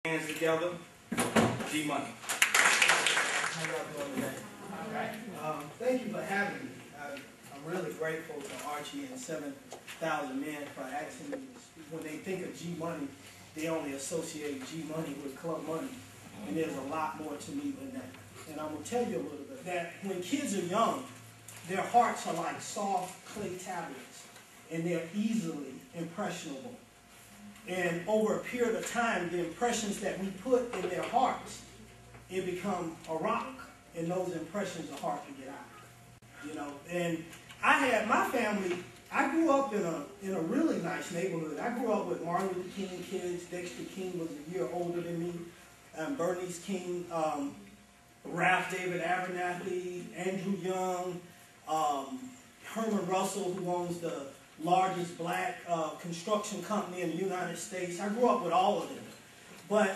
Hands together, G-Money. How y'all doing today? All right. Thank you for having me. I'm really grateful to Archie and 7,000 Men for asking me to speak. When they think of G-Money, they only associate G-Money with club money. And there's a lot more to me than that. And I'm going to tell you a little bit that when kids are young, their hearts are like soft clay tablets, and they're easily impressionable. And over a period of time, the impressions that we put in their hearts, it become a rock, and those impressions are hard to get out. You know, and I had my family. I grew up in a really nice neighborhood. I grew up with Martin Luther King kids. Dexter King was a year older than me. Bernice King, Ralph David Abernathy, Andrew Young, Herman Russell, who owns the largest black construction company in the United States. I grew up with all of them.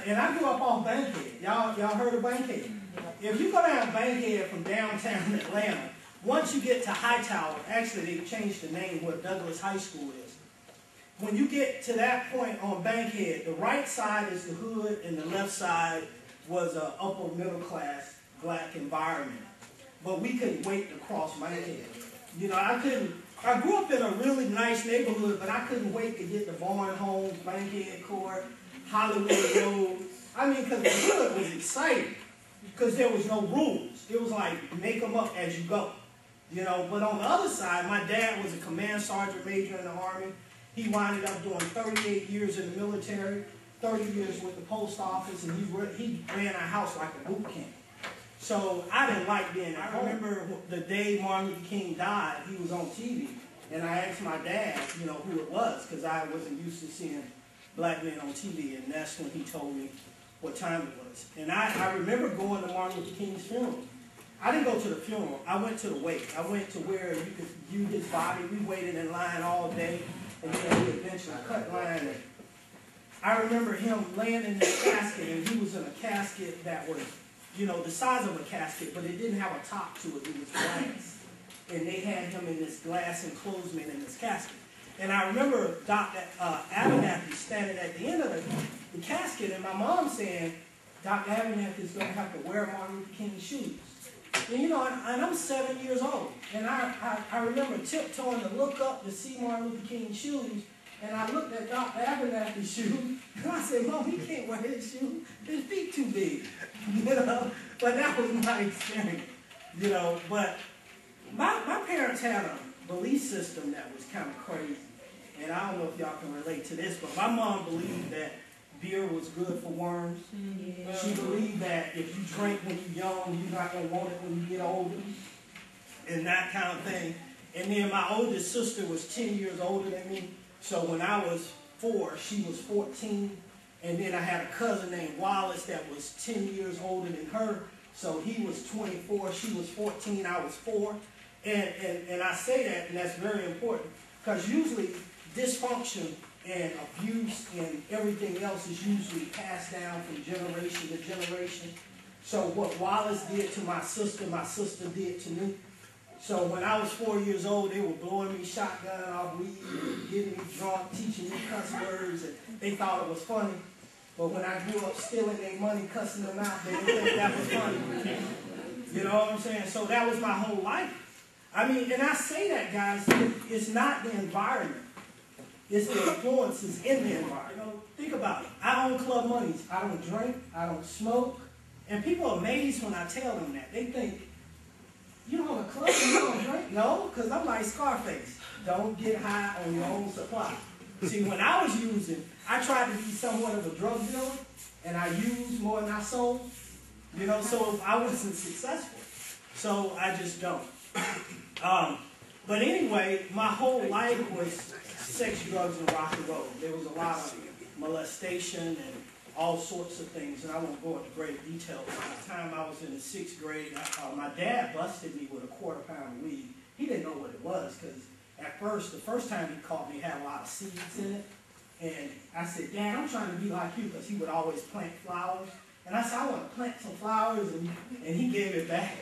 And I grew up on Bankhead. Y'all heard of Bankhead? If you go down Bankhead from downtown Atlanta, once you get to Hightower, actually they changed the name where Douglas High School is. When you get to that point on Bankhead, the right side is the hood and the left side was an upper middle class black environment. But we couldn't wait to cross Bankhead. You know, I grew up in a really nice neighborhood, but I couldn't wait to get to Barn Homes, Bankhead Court, Hollywood Road. I mean, because the hood was exciting, because there was no rules. It was like, make them up as you go. You know, but on the other side, my dad was a command sergeant major in the Army. He wound up doing 38 years in the military, 30 years with the post office, and he ran our house like a boot camp. So I didn't like being at home. I remember the day Martin Luther King died, he was on TV. And I asked my dad, you know, who it was, because I wasn't used to seeing black men on TV. And that's when he told me what time it was. And I remember going to Martin Luther King's funeral. I didn't go to the funeral. I went to the wake. I went to where you could view his body. We waited in line all day. And then we eventually cut line. And I remember him laying in this casket, and he was in a casket that was, you know, the size of a casket, but it didn't have a top to it. It was glass. And they had him in this glass enclosement in this casket. And I remember Dr. Abernathy standing at the end of the casket, and my mom saying, Dr. Abernathy is going to have to wear Martin Luther King's shoes. And, you know, and I'm 7 years old. And I remember tiptoeing to look up to see Martin Luther King's shoes. And I looked at Dr. Abernathy's shoes, and I said, Mom, he can't wear his shoes. His feet too big. You know? But that was my experience. You know, but my parents had a belief system that was kind of crazy. And I don't know if y'all can relate to this, but my mom believed that beer was good for worms. Yeah. She believed that if you drink when you're young, you're not going to want it when you get older. And that kind of thing. And then my oldest sister was 10 years older than me. So when I was 4, she was 14. And then I had a cousin named Wallace that was 10 years older than her. So he was 24, she was 14, I was 4. And I say that, and that's very important, because usually dysfunction and abuse and everything else is usually passed down from generation to generation. So what Wallace did to my sister did to me. So when I was 4 years old, they were blowing me shotgun off weed, getting me drunk, teaching me cuss words, and they thought it was funny. But when I grew up stealing their money, cussing them out, they didn't think that was funny. You know what I'm saying? So that was my whole life. I mean, and I say that, guys, it's not the environment. It's the influences in the environment. You know, think about it. I own club monies. I don't drink. I don't smoke. And people are amazed when I tell them that. They think, you own a club and you don't drink? No, because I'm like Scarface. Don't get high on your own supply. See, when I was using, I tried to be somewhat of a drug dealer, and I used more than I sold. You know, so I wasn't successful. So I just don't. But anyway, my whole life was sex, drugs, and rock and roll. There was a lot of molestation and all sorts of things, and I won't go into great detail. By the time I was in the 6th grade, my dad busted me with a quarter pound of weed. He didn't know what it was, because at first, the first time he caught me, it had a lot of seeds in it. And I said, Dad, I'm trying to be like you, because he would always plant flowers. And I said, I want to plant some flowers, and he gave it back.